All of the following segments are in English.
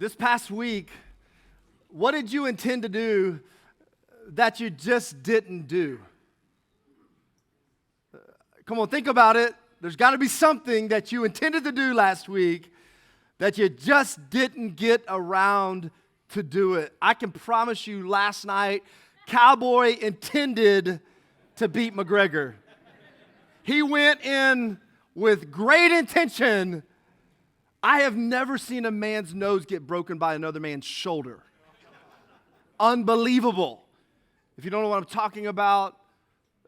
This past week, what did you intend to do that you just didn't do? Come on, think about it. There's got to be something that you intended to do last week that you just didn't get around to do it. I can promise you last night, Cowboy intended to beat McGregor. He went in with great intention. I have never seen a man's nose get broken by another man's shoulder. Unbelievable. If you don't know what I'm talking about,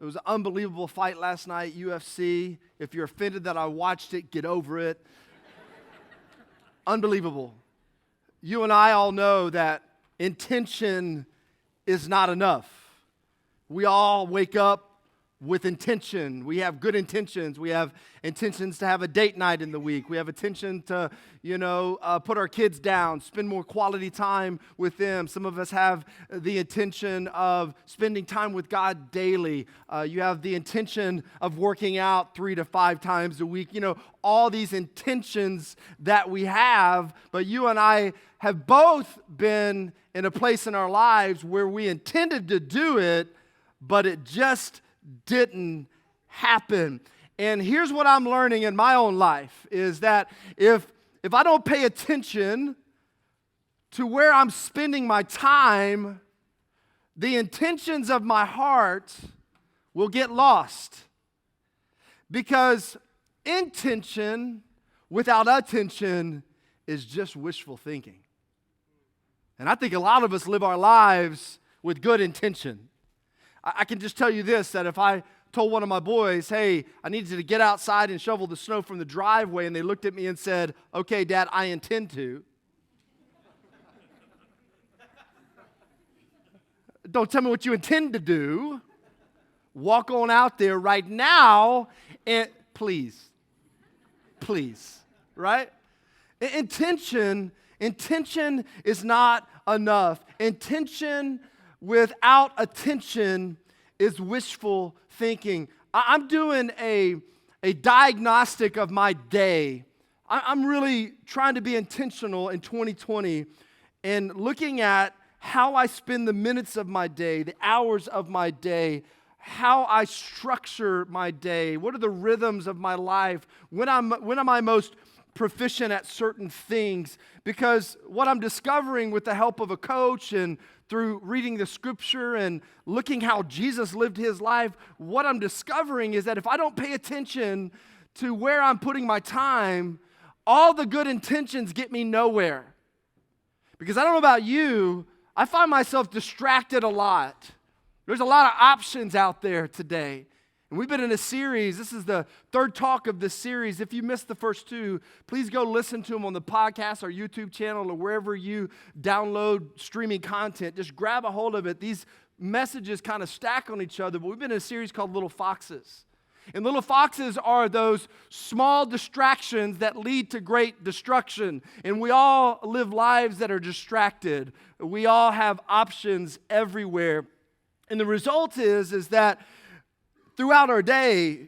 it was an unbelievable fight last night, UFC. If you're offended that I watched it, get over it. Unbelievable. You and I all know that intention is not enough. We all wake up with intention. We have good intentions. We have intentions to have a date night in the week. We have intention to, put our kids down, spend more quality time with them. Some of us have the intention of spending time with God daily. You have the intention of working out 3 to 5 times a week. All these intentions that we have, but you and I have both been in a place in our lives where we intended to do it, but it just didn't happen. And here's what I'm learning in my own life is that if I don't pay attention to where I'm spending my time, the intentions of my heart will get lost. Because intention without attention is just wishful thinking. And I think a lot of us live our lives with good intention. I can just tell you this, that if I told one of my boys, hey, I need you to get outside and shovel the snow from the driveway, and they looked at me and said, okay, Dad, I intend to. Don't tell me what you intend to do. Walk on out there right now and please, right? Intention is not enough. Intention without attention is wishful thinking. I'm doing a diagnostic of my day. I'm really trying to be intentional in 2020 and looking at how I spend the minutes of my day, the hours of my day, how I structure my day. What are the rhythms of my life? When am I most proficient at certain things? Because what I'm discovering with the help of a coach and through reading the scripture and looking how Jesus lived his life, what I'm discovering is that if I don't pay attention to where I'm putting my time, all the good intentions get me nowhere. Because I don't know about you, I find myself distracted a lot. There's a lot of options out there today. And we've been in a series. This is the third talk of this series. If you missed the first 2, please go listen to them on the podcast or YouTube channel or wherever you download streaming content. Just grab a hold of it. These messages kind of stack on each other, but we've been in a series called Little Foxes. And little foxes are those small distractions that lead to great destruction. And we all live lives that are distracted. We all have options everywhere. And the result is that throughout our day,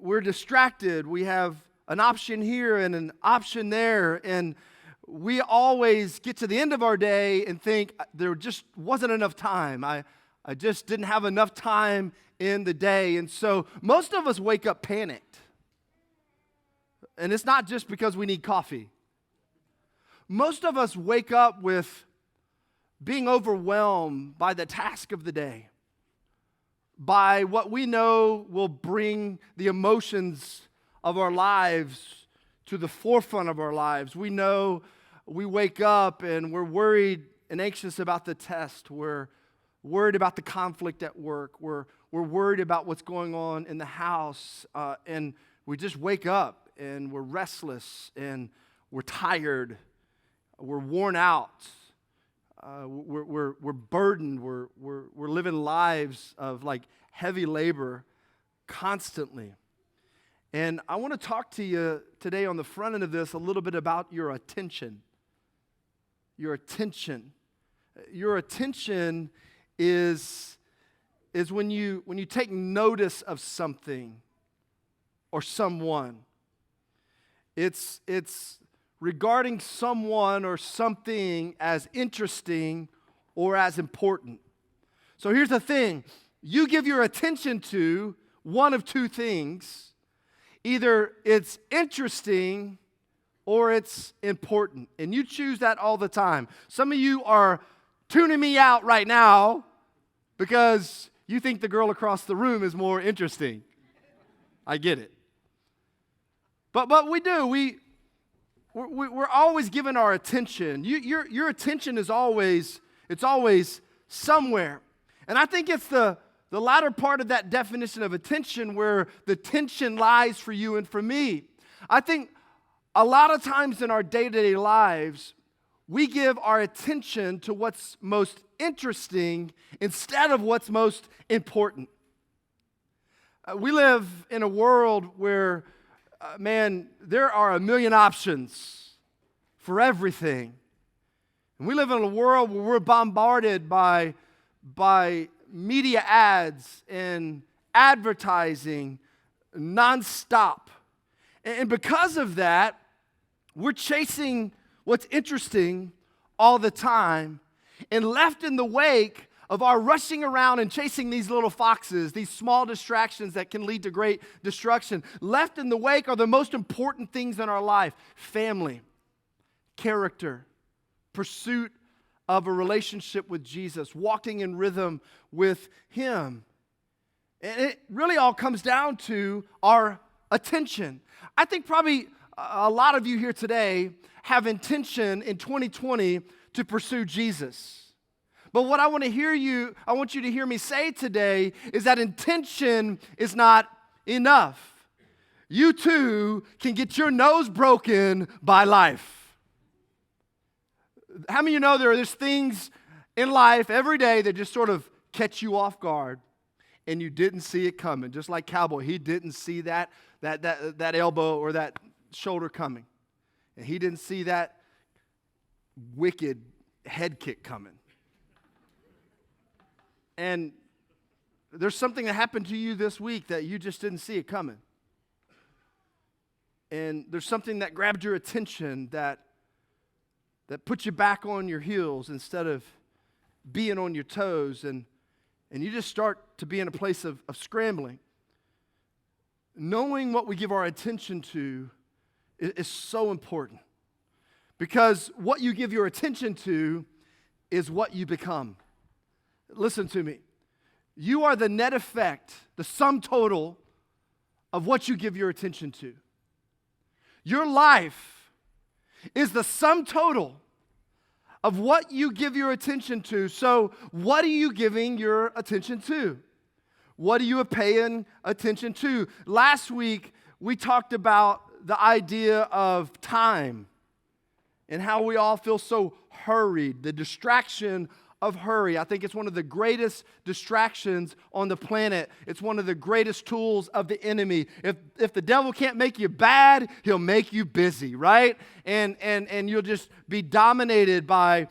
we're distracted. We have an option here and an option there, and we always get to the end of our day and think there just wasn't enough time. I just didn't have enough time in the day, and so most of us wake up panicked. And it's not just because we need coffee. Most of us wake up with being overwhelmed by the task of the day, by what we know will bring the emotions of our lives to the forefront of our lives. We know we wake up and we're worried and anxious about the test. We're worried about the conflict at work. We're worried about what's going on in the house. And we just wake up and we're restless and we're tired. We're worn out. We're burdened. We're living lives of like heavy labor constantly. And I want to talk to you today on the front end of this a little bit about your attention. Your attention. Your attention is when you take notice of something or someone. It's regarding someone or something as interesting or as important. So here's the thing. You give your attention to one of two things. Either it's interesting or it's important. And you choose that all the time. Some of you are tuning me out right now because you think the girl across the room is more interesting. I get it. But we do. We're always giving our attention. Your attention is always somewhere. And I think it's the latter part of that definition of attention where the tension lies for you and for me. I think a lot of times in our day-to-day lives, we give our attention to what's most interesting instead of what's most important. We live in a world where, there are a million options for everything. And we live in a world where we're bombarded by media ads and advertising nonstop. And because of that, we're chasing what's interesting all the time and left in the wake of our rushing around and chasing these little foxes, these small distractions that can lead to great destruction. Left in the wake are the most important things in our life: family, character, pursuit of a relationship with Jesus, walking in rhythm with Him. And it really all comes down to our attention. I think probably a lot of you here today have intention in 2020 to pursue Jesus. But what I want you to hear me say today is that intention is not enough. You too can get your nose broken by life. How many of you know there's things in life every day that just sort of catch you off guard and you didn't see it coming? Just like Cowboy, he didn't see that elbow or that shoulder coming. And he didn't see that wicked head kick coming. And there's something that happened to you this week that you just didn't see it coming. And there's something that grabbed your attention that put you back on your heels instead of being on your toes. And you just start to be in a place of scrambling. Knowing what we give our attention to is so important. Because what you give your attention to is what you become. Listen to me. You are the net effect, the sum total of what you give your attention to. Your life is the sum total of what you give your attention to. So, what are you giving your attention to? What are you paying attention to? Last week, we talked about the idea of time and how we all feel so hurried, the distraction of hurry. I think it's one of the greatest distractions on the planet. It's one of the greatest tools of the enemy. If the devil can't make you bad, he'll make you busy, right? And you'll just be dominated by,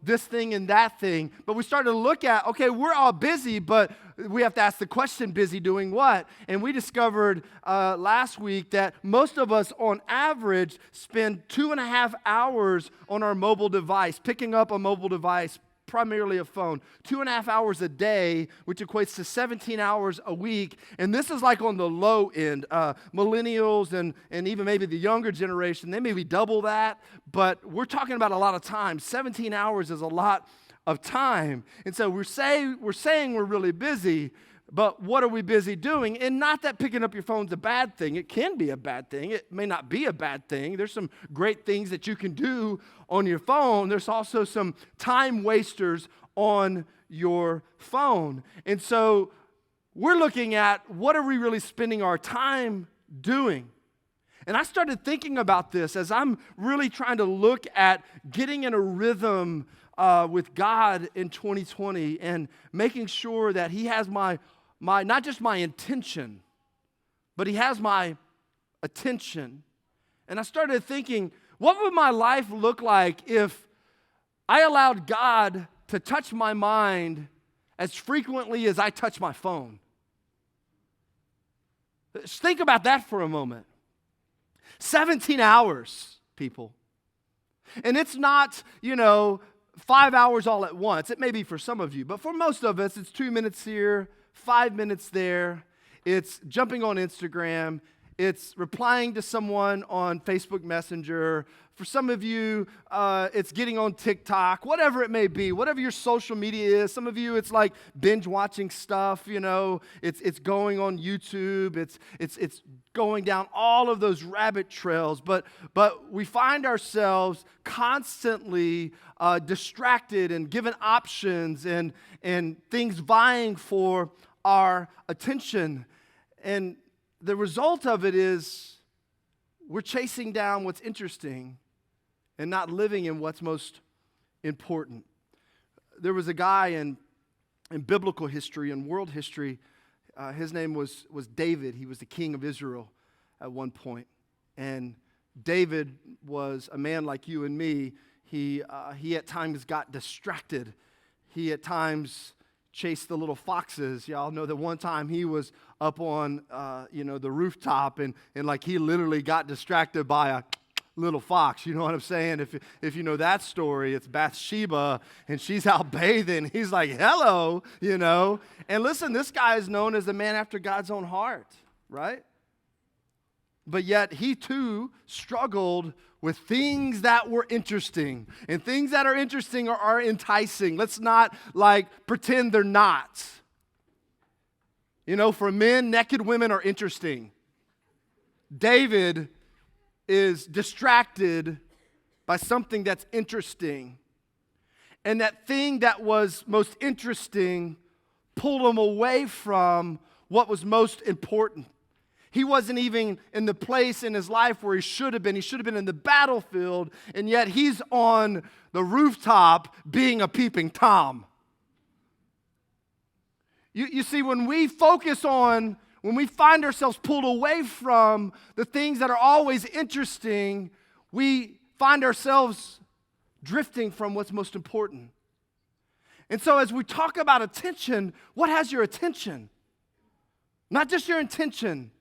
this thing and that thing. But we started to look at, okay, we're all busy, but we have to ask the question, busy doing what? And we discovered last week that most of us on average spend 2.5 hours on our mobile device, picking up a mobile device, primarily a phone, 2.5 hours a day, which equates to 17 hours a week. And this is like on the low end. Millennials and even maybe the younger generation, they maybe double that, but we're talking about a lot of time. 17 hours is a lot of time. And so we're saying we're really busy, but what are we busy doing? And not that picking up your phone's a bad thing. It can be a bad thing. It may not be a bad thing. There's some great things that you can do on your phone. There's also some time wasters on your phone. And so we're looking at what are we really spending our time doing? And I started thinking about this as I'm really trying to look at getting in a rhythm with God in 2020 and making sure that He has my not just my intention, but He has my attention. And I started thinking, what would my life look like if I allowed God to touch my mind as frequently as I touch my phone? Just think about that for a moment. 17 hours, people. And it's not, 5 hours all at once. It may be for some of you, but for most of us, it's 2 minutes here, 5 minutes there. It's jumping on Instagram. It's replying to someone on Facebook Messenger. For some of you, it's getting on TikTok, whatever it may be, whatever your social media is. Some of you, it's like binge watching stuff, It's going on YouTube. It's going down all of those rabbit trails. But we find ourselves constantly distracted and given options and things vying for our attention. And the result of it is we're chasing down what's interesting and not living in what's most important. There was a guy in biblical history and world history. His name was David. He was the king of Israel at one point. And David was a man like you and me. He at times got distracted. He at times chased the little foxes. Y'all know that one time he was up on, the rooftop and like he literally got distracted by a little fox. You know what I'm saying? If you know that story, it's Bathsheba and she's out bathing. He's like, hello, And listen, this guy is known as the man after God's own heart, right? But yet he too struggled with things that were interesting. And things that are interesting are enticing. Let's not pretend they're not. For men, naked women are interesting. David is distracted by something that's interesting. And that thing that was most interesting pulled him away from what was most important. He wasn't even in the place in his life where he should have been. He should have been in the battlefield, and yet he's on the rooftop being a peeping Tom. You see, when we find ourselves pulled away from the things that are always interesting, we find ourselves drifting from what's most important. And so as we talk about attention, what has your attention? Not just your intention.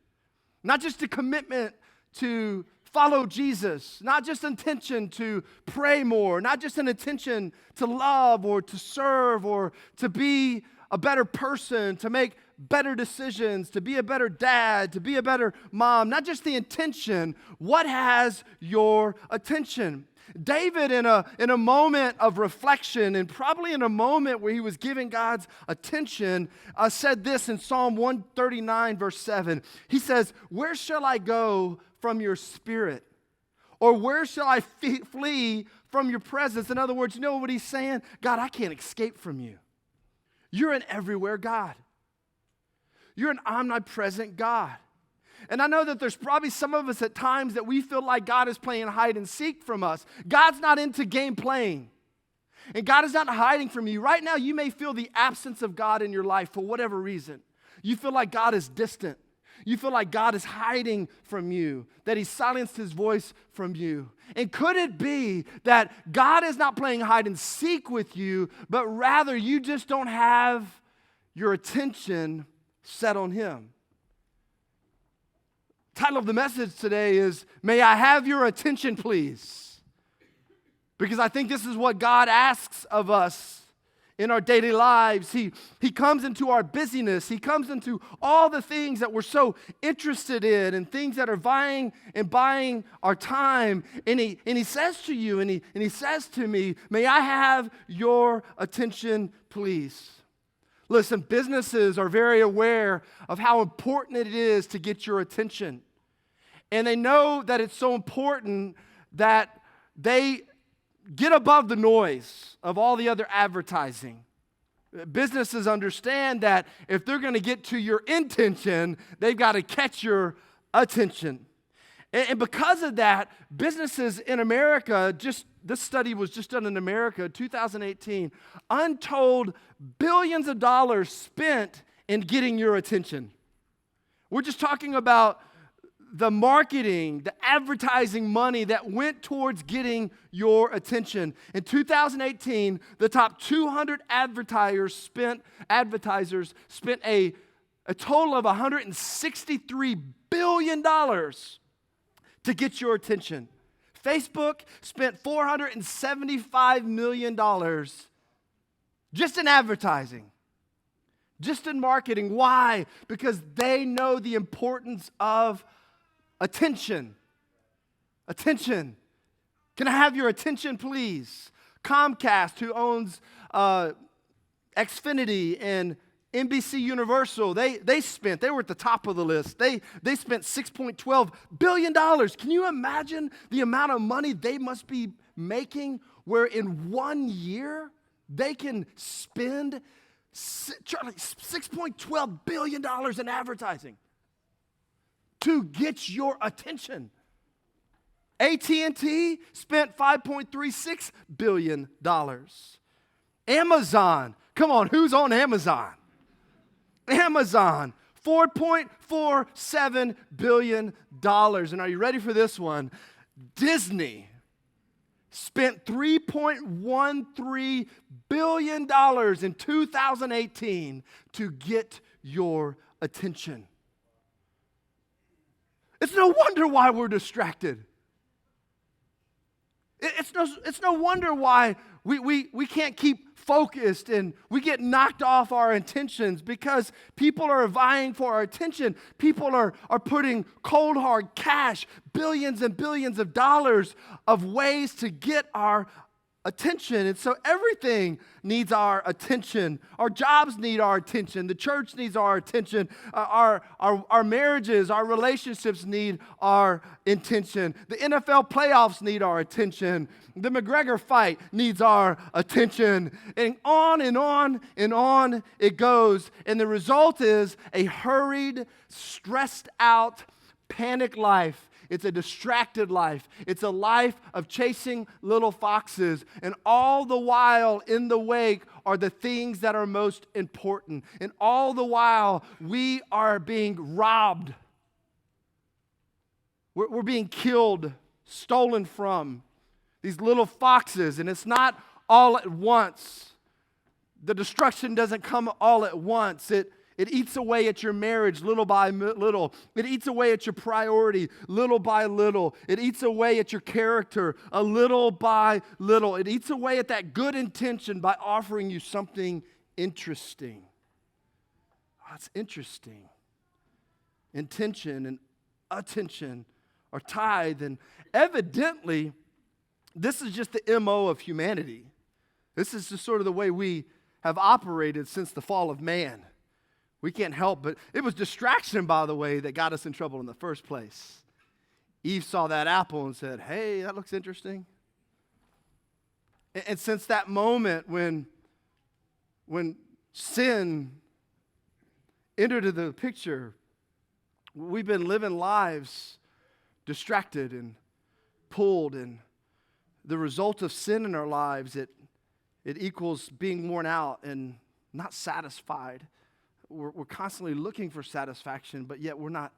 Not just a commitment to follow Jesus, not just intention to pray more, not just an intention to love or to serve or to be a better person, to make better decisions, to be a better dad, to be a better mom, not just the intention. What has your attention? David, in a moment of reflection and probably in a moment where he was giving God's attention, said this in Psalm 139, verse 7. He says, "Where shall I go from your spirit? Or where shall I flee from your presence?" In other words, you know what he's saying? God, I can't escape from you. You're an everywhere God. You're an omnipresent God. And I know that there's probably some of us at times that we feel like God is playing hide and seek from us. God's not into game playing. And God is not hiding from you. Right now, you may feel the absence of God in your life for whatever reason. You feel like God is distant. You feel like God is hiding from you, that He silenced His voice from you. And could it be that God is not playing hide and seek with you, but rather you just don't have your attention set on Him? Title of the message today is, "May I have your attention, please?" Because I think this is what God asks of us in our daily lives. He comes into our busyness. He comes into all the things that we're so interested in and things that are vying and buying our time. And he says to you and he says to me, "May I have your attention, please?" Listen, businesses are very aware of how important it is to get your attention. And they know that it's so important that they get above the noise of all the other advertising. Businesses understand that if they're going to get to your intention, they've got to catch your attention. And because of that, businesses in America, this study was just done in America, 2018, untold billions of dollars spent in getting your attention. We're just talking about the marketing, the advertising money that went towards getting your attention. In 2018, the top 200 advertisers spent a total of $163 billion to get your attention. Facebook spent $475 million just in advertising, just in marketing. Why? Because they know the importance of attention. Attention. Can I have your attention, please? Comcast, who owns Xfinity and NBC Universal, they were at the top of the list. They spent $6.12 billion. Can you imagine the amount of money they must be making where in 1 year they can spend $6.12 billion in advertising to get your attention? AT&T spent $5.36 billion. Amazon, come on, who's on Amazon? Amazon, $4.47 billion. And are you ready for this one? Disney spent $3.13 billion in 2018 to get your attention. It's no wonder why we're distracted. It's no wonder why we can't keep focused and we get knocked off our intentions, because people are vying for our attention. People are putting cold hard cash, billions and billions of dollars of ways to get our attention. And so everything needs our attention. Our jobs need our attention. The church needs our attention. Our marriages, our relationships need our attention. The NFL playoffs need our attention. The McGregor fight needs our attention. And on and on and on it goes. And the result is a hurried, stressed out, panicked life. It's a distracted life. It's a life of chasing little foxes. And all the while in the wake are the things that are most important. And all the while we are being robbed. We're being killed, stolen from these little foxes. And it's not all at once. The destruction doesn't come all at once. It eats away at your marriage little by little. It eats away at your priority little by little. It eats away at your character a little by little. It eats away at that good intention by offering you something interesting. Oh, it's interesting. Intention and attention are tied, and evidently, this is just the MO of humanity. This is just sort of the way we have operated since the fall of man. We can't help but, it was distraction, by the way, that got us in trouble in the first place. Eve saw that apple and said, hey, that looks interesting. And since that moment when sin entered into the picture, we've been living lives distracted and pulled, and the result of sin in our lives, it equals being worn out and not satisfied. We're constantly looking for satisfaction, but yet we're not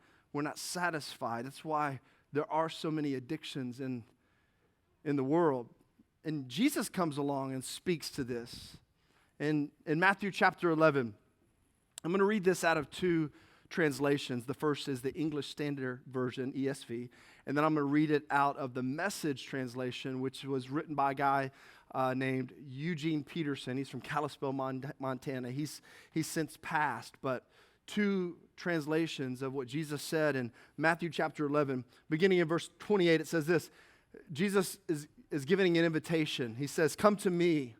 satisfied. That's why there are so many addictions in the world. And Jesus comes along and speaks to this. In Matthew chapter 11, I'm going to read this out of two translations. The first is the English Standard Version, ESV, and then I'm going to read it out of the Message translation, which was written by a guy named Eugene Peterson. He's from Kalispell, Montana. He's since passed, but two translations of what Jesus said in Matthew chapter 11. Beginning in verse 28, it says this. Jesus is giving an invitation. He says, come to me,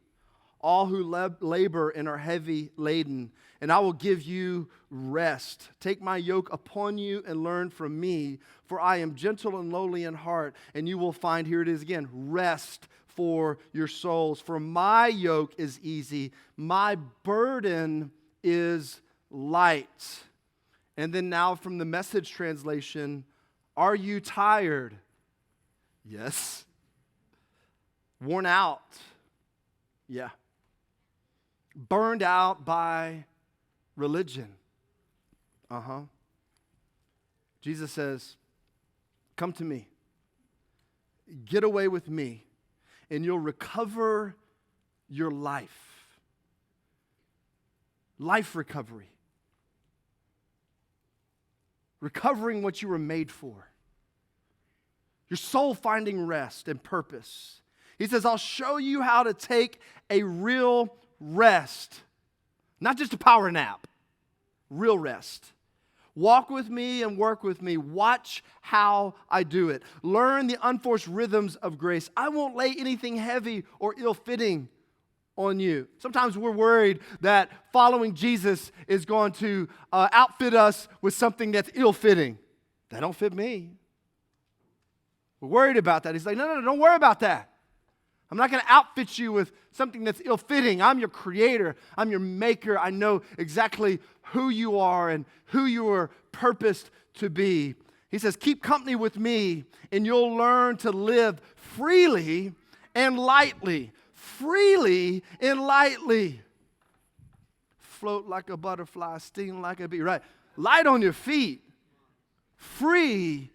all who labor and are heavy laden, and I will give you rest. Take my yoke upon you and learn from me, for I am gentle and lowly in heart, and you will find, here it is again, rest for your souls. For my yoke is easy, my burden is light. And then now from the Message translation, are you tired? Yes. Worn out? Yeah. Burned out by religion? Jesus says, come to me. Get away with me, and you'll recover your life. Life recovery. Recovering what you were made for. your soul finding rest and purpose. He says, I'll show you how to take a real rest, not just a power nap, real rest. Walk with me and work with me. Watch how I do it. Learn the unforced rhythms of grace. I won't lay anything heavy or ill-fitting on you. Sometimes we're worried that following Jesus is going to outfit us with something that's ill-fitting. That don't fit me. We're worried about that. He's like, no, don't worry about that. I'm not going to outfit you with something that's ill-fitting. I'm your creator. I'm your maker. I know exactly who you are and who you are purposed to be. He says, keep company with me and you'll learn to live freely and lightly. Freely and lightly. Float like a butterfly, sting like a bee. Right. Light on your feet. Free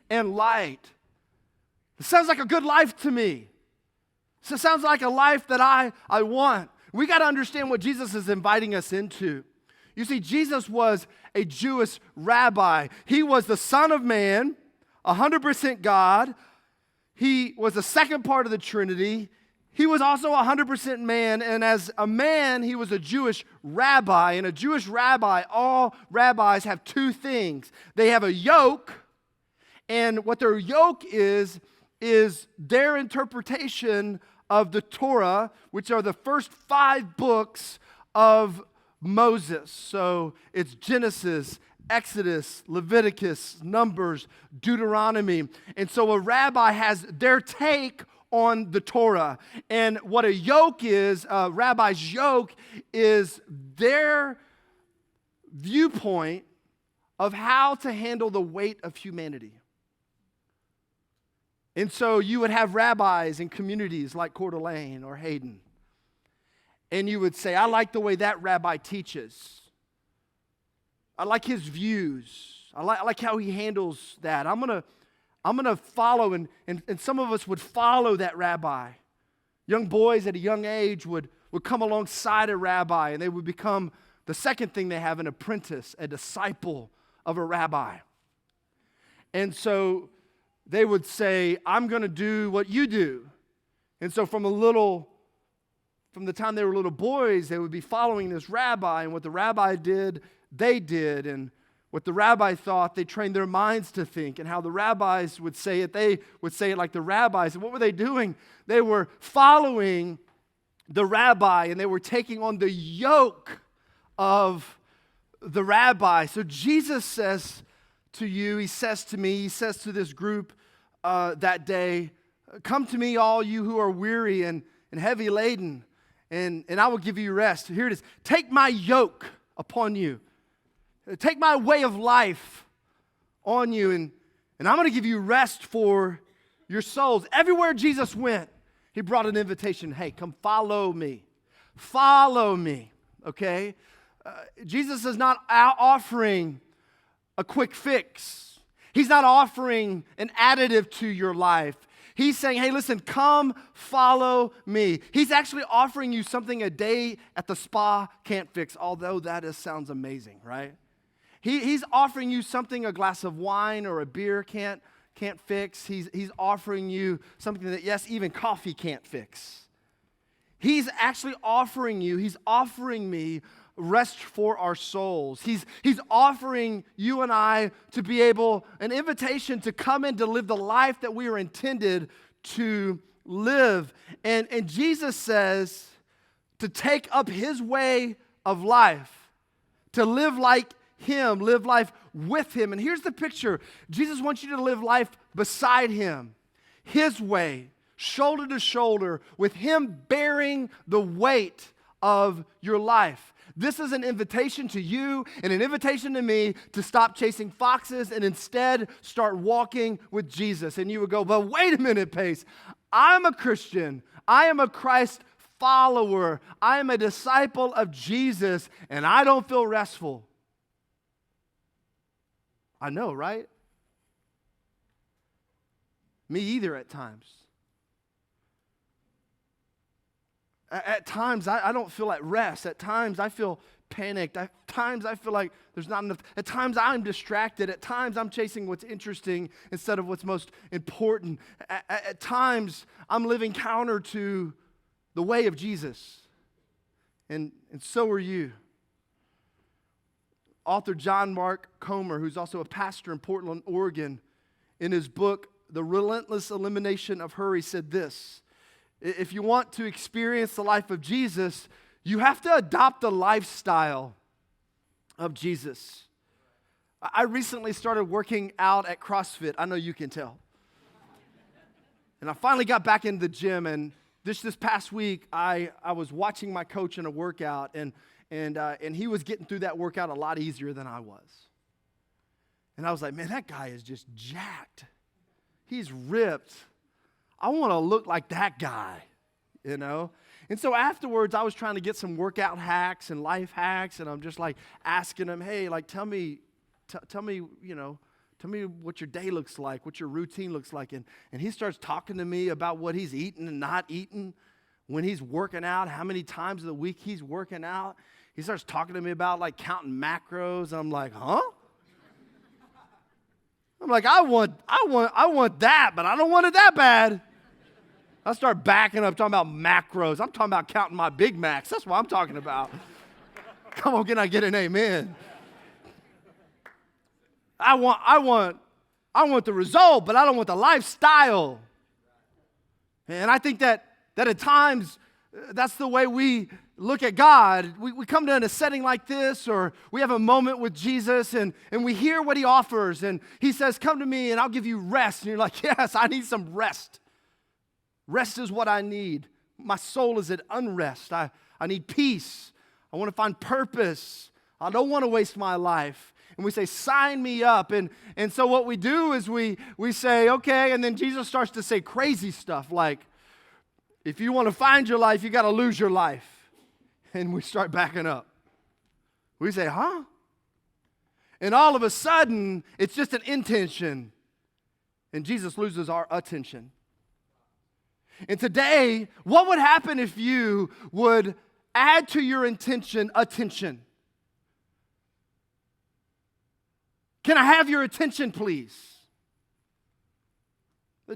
and light. It sounds like a good life to me. So it sounds like a life that I want. We got to understand what Jesus is inviting us into. You see, Jesus was a Jewish rabbi. He was the Son of Man, 100% God. He was the second part of the Trinity. He was also 100% man, and as a man, he was a Jewish rabbi. And a Jewish rabbi, all rabbis have two things. They have a yoke, and what their yoke is their interpretation of the Torah, which are the first 5 books of Moses. So it's Genesis, Exodus, Leviticus, Numbers, Deuteronomy. And so a rabbi has their take on the Torah. And what a yoke is, a rabbi's yoke is their viewpoint of how to handle the weight of humanity. And so you would have rabbis in communities like Coeur d'Alene or Hayden. And you would say, I like the way that rabbi teaches. I like his views. I like how he handles that. I'm gonna follow, and some of us would follow that rabbi. Young boys at a young age would come alongside a rabbi, and they would become the second thing they have, an apprentice, a disciple of a rabbi. And so they would say, I'm going to do what you do. And so from the time they were little boys, they would be following this rabbi, and what the rabbi did, they did, and what the rabbi thought, they trained their minds to think, and how the rabbis would say it, they would say it like the rabbis. And what were they doing? They were following the rabbi, and they were taking on the yoke of the rabbi. So Jesus says to you, he says to me, he says to this group that day, come to me, all you who are weary and heavy laden, and I will give you rest. Here it is. Take my yoke upon you. Take my way of life on you, and I'm going to give you rest for your souls. Everywhere Jesus went, he brought an invitation. Hey, come follow me. Follow me, okay? Jesus is not offering a quick fix. He's not offering an additive to your life. He's saying, hey, listen, come follow me. He's actually offering you something a day at the spa can't fix, although sounds amazing, right? He's offering you something a glass of wine or a beer can't fix. He's offering you something that, yes, even coffee can't fix. He's actually offering me rest for our souls. He's offering you and I to be able, an invitation to come in to live the life that we are intended to live. And Jesus says to take up his way of life, to live like him, live life with him. And here's the picture. Jesus wants you to live life beside him, his way, shoulder to shoulder, with him bearing the weight of your life. This is an invitation to you and an invitation to me to stop chasing foxes and instead start walking with Jesus. And you would go, but wait a minute, Pace. I'm a Christian. I am a Christ follower. I am a disciple of Jesus, and I don't feel restful. I know, right? Me either at times. At times, I don't feel at rest. At times, I feel panicked. At times, I feel like there's not enough. At times, I'm distracted. At times, I'm chasing what's interesting instead of what's most important. At times, I'm living counter to the way of Jesus. And so are you. Author John Mark Comer, who's also a pastor in Portland, Oregon, in his book, The Relentless Elimination of Hurry, said this: if you want to experience the life of Jesus, you have to adopt the lifestyle of Jesus. I recently started working out at CrossFit. I know you can tell. And I finally got back into the gym, and this past week, I was watching my coach in a workout, and he was getting through that workout a lot easier than I was. And I was like, man, that guy is just jacked. He's ripped. I want to look like that guy, you know? And so afterwards, I was trying to get some workout hacks and life hacks, and I'm just like asking him, hey, like tell me, you know, tell me what your day looks like, what your routine looks like. And he starts talking to me about what he's eating and not eating, when he's working out, how many times of the week he's working out. He starts talking to me about like counting macros. I'm like, huh? I'm like, I want that, but I don't want it that bad. I start backing up, talking about macros. I'm talking about counting my Big Macs. That's what I'm talking about. Come on, can I get an amen? I want the result, but I don't want the lifestyle. And I think that at times, that's the way we look at God. We come to in a setting like this, or we have a moment with Jesus, and we hear what he offers, and he says, come to me and I'll give you rest. And you're like, yes, I need some rest. Rest is what I need. My soul is at unrest. I need peace. I want to find purpose. I don't want to waste my life. And we say, sign me up. And so what we do is we say, okay, and then Jesus starts to say crazy stuff like, if you want to find your life, you got to lose your life. And we start backing up. We say, huh? And all of a sudden, it's just an intention. And Jesus loses our attention. And today, what would happen if you would add to your intention attention? Can I have your attention, please?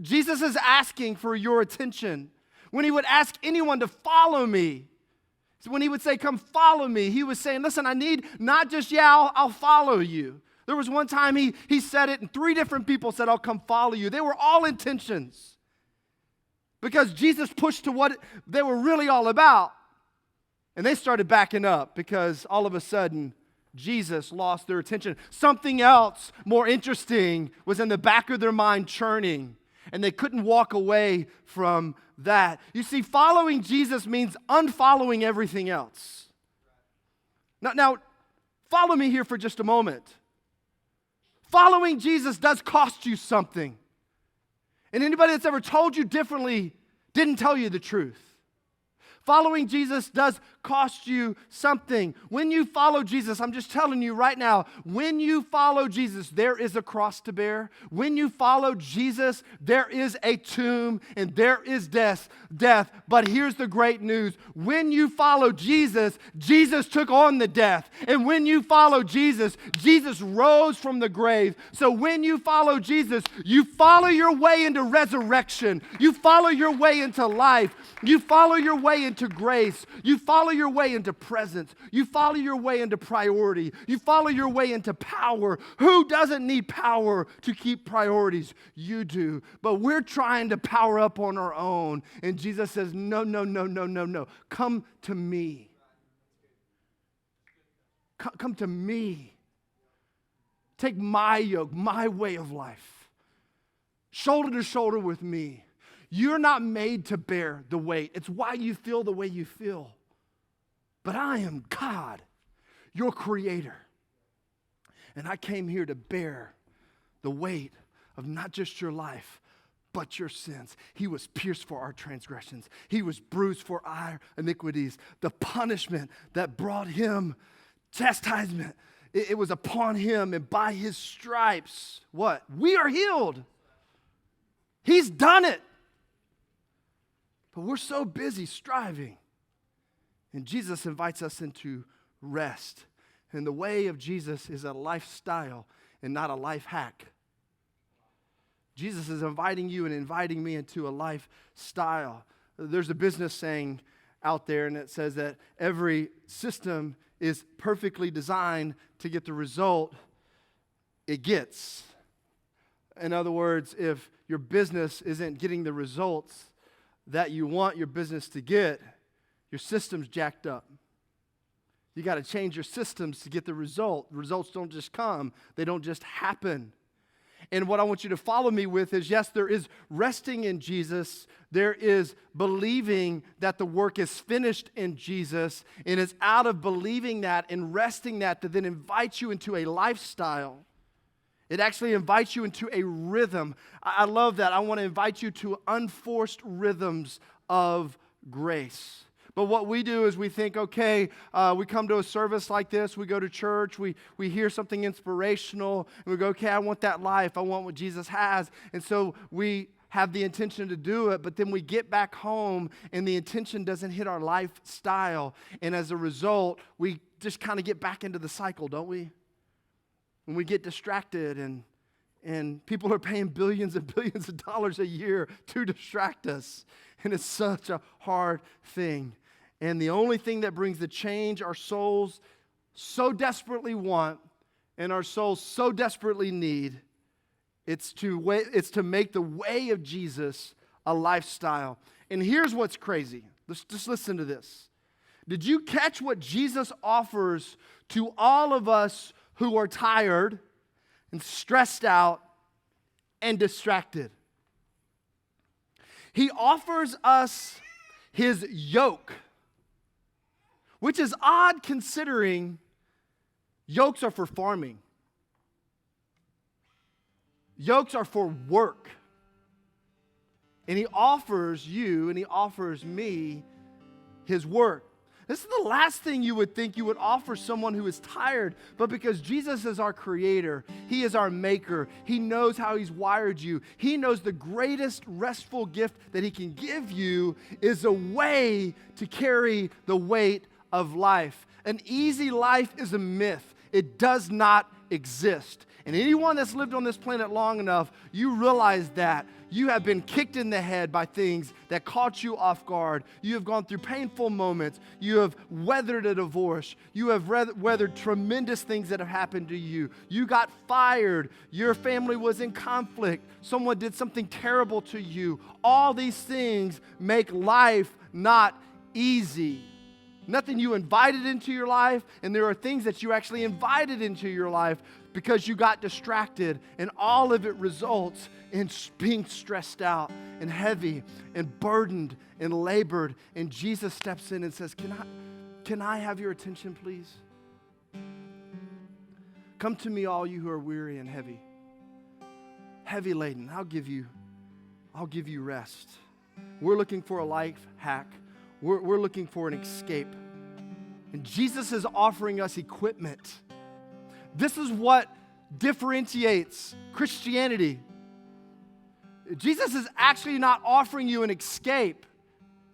Jesus is asking for your attention. When he would ask anyone to follow me, so when he would say, come follow me, he was saying, listen, I need not just, I'll follow you. There was one time he said it, and 3 different people said, I'll come follow you. They were all intentions. Because Jesus pushed to what they were really all about. And they started backing up because all of a sudden, Jesus lost their attention. Something else more interesting was in the back of their mind churning. And they couldn't walk away from that. You see, following Jesus means unfollowing everything else. Now, follow me here for just a moment. Following Jesus does cost you something. And anybody that's ever told you differently didn't tell you the truth. Following Jesus does cost you something. When you follow Jesus, I'm just telling you right now, when you follow Jesus, there is a cross to bear. When you follow Jesus, there is a tomb and there is death. But here's the great news. When you follow Jesus, Jesus took on the death. And when you follow Jesus, Jesus rose from the grave. So when you follow Jesus, you follow your way into resurrection. You follow your way into life. You follow your way into grace. You follow your way into presence. You follow your way into priority. You follow your way into power. Who doesn't need power to keep priorities? You do. But we're trying to power up on our own. And Jesus says, no. Come to me. Come to me. Take my yoke, my way of life. Shoulder to shoulder with me. You're not made to bear the weight. It's why you feel the way you feel. But I am God, your creator. And I came here to bear the weight of not just your life, but your sins. He was pierced for our transgressions. He was bruised for our iniquities. The punishment that brought him chastisement, it was upon him, and by his stripes, what? We are healed. He's done it. But we're so busy striving And Jesus invites us into rest. And the way of Jesus is a lifestyle and not a life hack. Jesus is inviting you and inviting me into a lifestyle. There's a business saying out there, and it says that every system is perfectly designed to get the result it gets. In other words, if your business isn't getting the results that you want your business to get, your system's jacked up. You got to change your systems to get the result. Results don't just come. They don't just happen. And what I want you to follow me with is, yes, there is resting in Jesus. There is believing that the work is finished in Jesus. And it's out of believing that and resting that then invites you into a lifestyle. It actually invites you into a rhythm. I love that. I want to invite you to unforced rhythms of grace. But what we do is we think, okay, we come to a service like this, we go to church, we hear something inspirational, and we go, okay, I want that life, I want what Jesus has. And so we have the intention to do it, but then we get back home and the intention doesn't hit our lifestyle. And as a result, we just kind of get back into the cycle, don't we? And we get distracted, and people are paying billions and billions of dollars a year to distract us. And it's such a hard thing. And the only thing that brings the change our souls so desperately want and our souls so desperately need, it's to make the way of Jesus a lifestyle. And here's what's crazy. Let's just listen to this. Did you catch what Jesus offers to all of us who are tired and stressed out and distracted? He offers us his yoke, which is odd considering yokes are for farming. Yokes are for work. And he offers you and he offers me his work. This is the last thing you would think you would offer someone who is tired, but because Jesus is our creator, he is our maker, he knows how he's wired you, he knows the greatest restful gift that he can give you is a way to carry the weight of life. An easy life is a myth. It does not exist. And anyone that's lived on this planet long enough, you realize that you have been kicked in the head by things that caught you off guard. You have gone through painful moments. You have weathered a divorce. You have weathered tremendous things that have happened to you. You got fired. Your family was in conflict. Someone did something terrible to you. All these things make life not easy. Nothing you invited into your life, and there are things that you actually invited into your life because you got distracted, and all of it results in being stressed out and heavy and burdened and labored. And Jesus steps in and says, Can I have your attention, please? Come to me, all you who are weary and heavy laden. I'll give you rest. We're looking for a life hack. We're looking for an escape. And Jesus is offering us equipment. This is what differentiates Christianity. Jesus is actually not offering you an escape.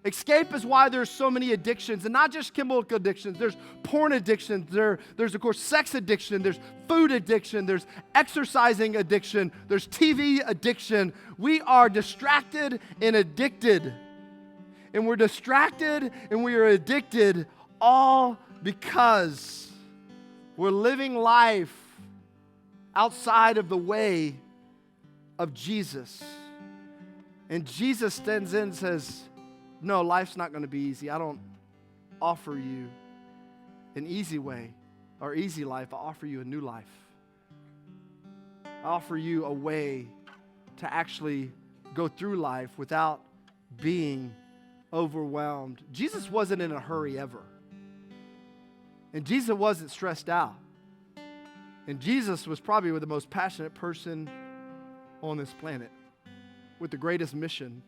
Escape is why there's so many addictions, and not just chemical addictions. There's porn addictions. There's, of course, sex addiction. There's food addiction. There's exercising addiction. There's TV addiction. We are distracted and addicted. And we're distracted and we are addicted all because we're living life outside of the way of Jesus. And Jesus stands in and says, no, life's not going to be easy. I don't offer you an easy way or easy life. I offer you a new life. I offer you a way to actually go through life without being overwhelmed. Jesus wasn't in a hurry ever. And Jesus wasn't stressed out. And Jesus was probably the most passionate person on this planet with the greatest mission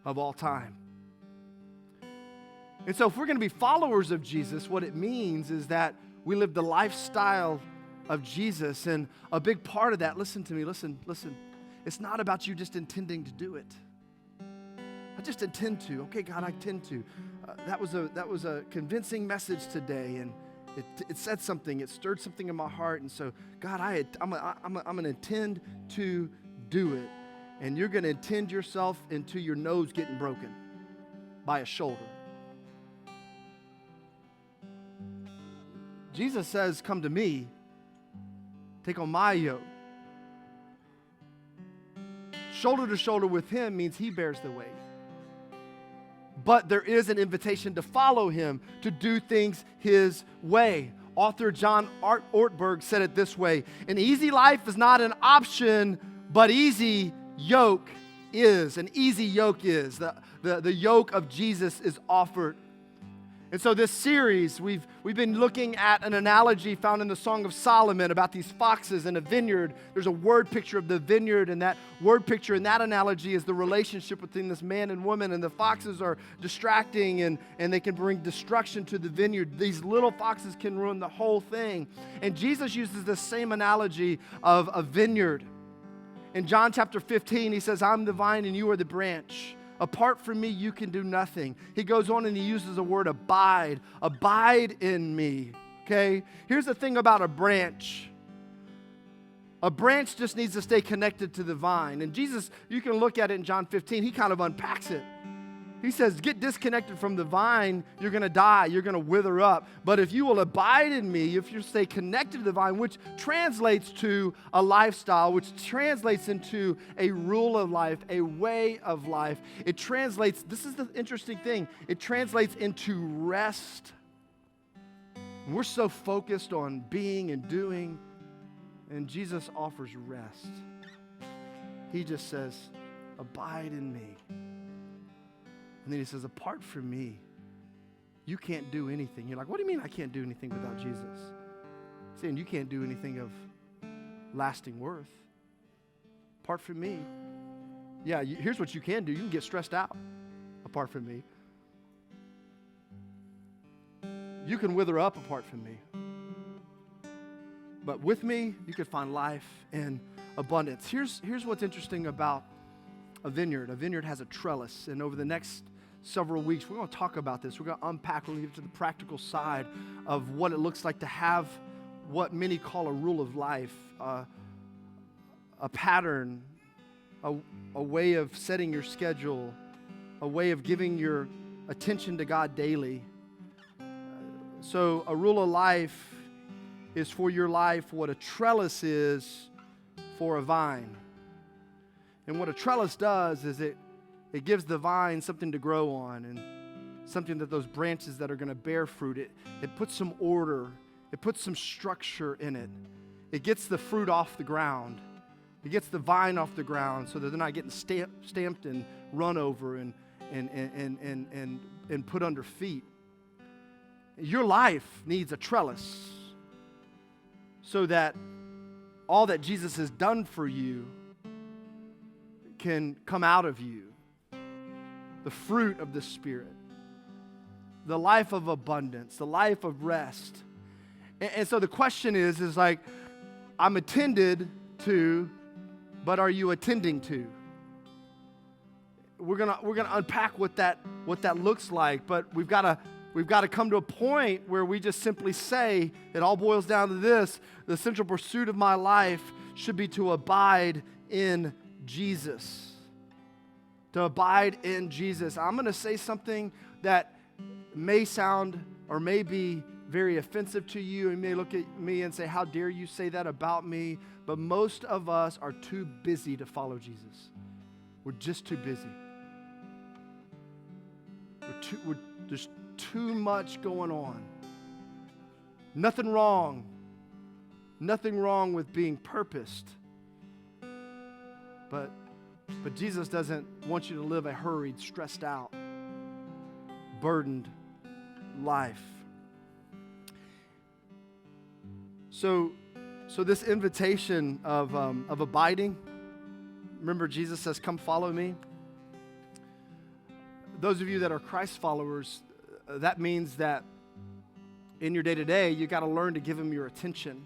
of all time. And so if we're going to be followers of Jesus, what it means is that we live the lifestyle of Jesus. And a big part of that, listen to me, listen. It's not about you just intending to do it. I just intend to. Okay, God, I intend to. That was a convincing message today, and it said something. It stirred something in my heart, and so God, I'm going to intend to do it. And you're going to intend yourself into your nose getting broken by a shoulder. Jesus says, come to me, take on my yoke. Shoulder to shoulder with him means he bears the weight. But there is an invitation to follow him, to do things his way. Author John Ortberg said it this way: an easy life is not an option, but easy yoke is. An easy yoke is. The yoke of Jesus is offered. And so this series, we've been looking at an analogy found in the Song of Solomon about these foxes in a vineyard. There's a word picture of the vineyard, and that word picture in that analogy is the relationship between this man and woman, and the foxes are distracting, and they can bring destruction to the vineyard. These little foxes can ruin the whole thing. And Jesus uses the same analogy of a vineyard. In John chapter 15, he says, I'm the vine and you are the branch. Apart from me, you can do nothing. He goes on and he uses the word abide. Abide in me, okay? Here's the thing about a branch. A branch just needs to stay connected to the vine. And Jesus, you can look at it in John 15, he kind of unpacks it. He says, get disconnected from the vine, you're going to die, you're going to wither up. But if you will abide in me, if you stay connected to the vine, which translates to a lifestyle, which translates into a rule of life, a way of life, it translates, this is the interesting thing, it translates into rest. And we're so focused on being and doing, and Jesus offers rest. He just says, abide in me. And then he says, apart from me, you can't do anything. You're like, what do you mean I can't do anything without Jesus? He's saying you can't do anything of lasting worth. Apart from me. Yeah, here's what you can do. You can get stressed out apart from me. You can wither up apart from me. But with me, you can find life and abundance. Here's what's interesting about a vineyard. A vineyard has a trellis, and over the next several weeks, we're going to talk about this. We're going to unpack, we're going to get to the practical side of what it looks like to have what many call a rule of life, a pattern, a way of setting your schedule, a way of giving your attention to God daily. So a rule of life is for your life what a trellis is for a vine. And what a trellis does is it gives the vine something to grow on, and something that those branches that are going to bear fruit. It puts some order. It puts some structure in it. It gets the fruit off the ground. It gets the vine off the ground so that they're not getting stamped and run over and put under feet. Your life needs a trellis so that all that Jesus has done for you can come out of you. The fruit of the Spirit, the life of abundance, the life of rest. And so the question is like, I'm attended to, but are you attending to? We're gonna unpack what that looks like, but we've got to come to a point where we just simply say, it all boils down to this: the central pursuit of my life should be to abide in Jesus. To abide in Jesus. I'm going to say something that may sound or may be very offensive to you. You may look at me and say, how dare you say that about me? But most of us are too busy to follow Jesus. We're just too busy. There's too much going on. Nothing wrong. Nothing wrong with being purposed. But Jesus doesn't want you to live a hurried, stressed out, burdened life. So this invitation of abiding, remember Jesus says, come follow me. Those of you that are Christ followers, that means that in your day-to-day, you got to learn to give him your attention.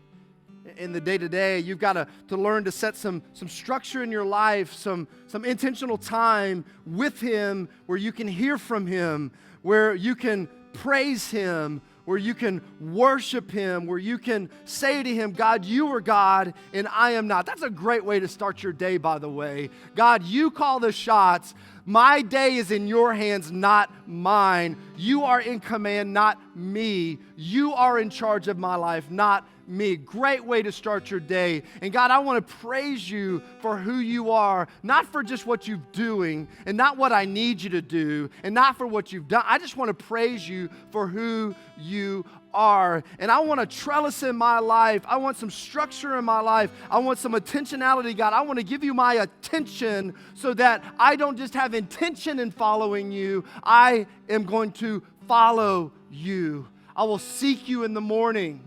in the day-to-day. You've got to learn to set some structure in your life, some intentional time with Him where you can hear from Him, where you can praise Him, where you can worship Him, where you can say to Him, God, you are God and I am not. That's a great way to start your day, by the way. God, you call the shots. My day is in your hands, not mine. You are in command, not me. You are in charge of my life, not me. Great way to start your day. And God, I want to praise you for who you are, not for just what you're doing and not what I need you to do and not for what you've done. I just want to praise you for who you are. And I want a trellis in my life. I want some structure in my life. I want some intentionality, God. I want to give you my attention so that I don't just have intention in following you. I am going to follow you. I will seek you in the morning.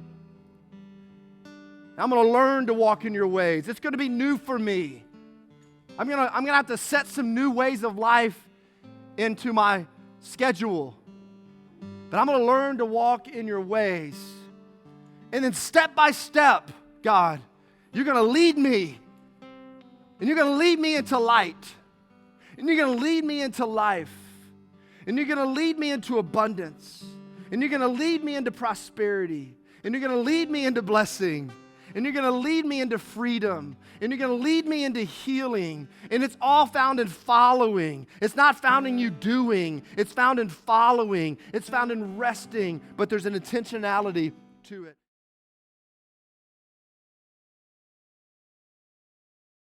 I'm going to learn to walk in your ways. It's going to be new for me. I'm going to have to set some new ways of life into my schedule. But I'm going to learn to walk in your ways. And then step by step, God, you're going to lead me. And you're going to lead me into light. And you're going to lead me into life. And you're going to lead me into abundance. And you're going to lead me into prosperity. And you're going to lead me into blessing. And you're going to lead me into freedom. And you're going to lead me into healing. And it's all found in following. It's not found in you doing. It's found in following. It's found in resting. But there's an intentionality to it.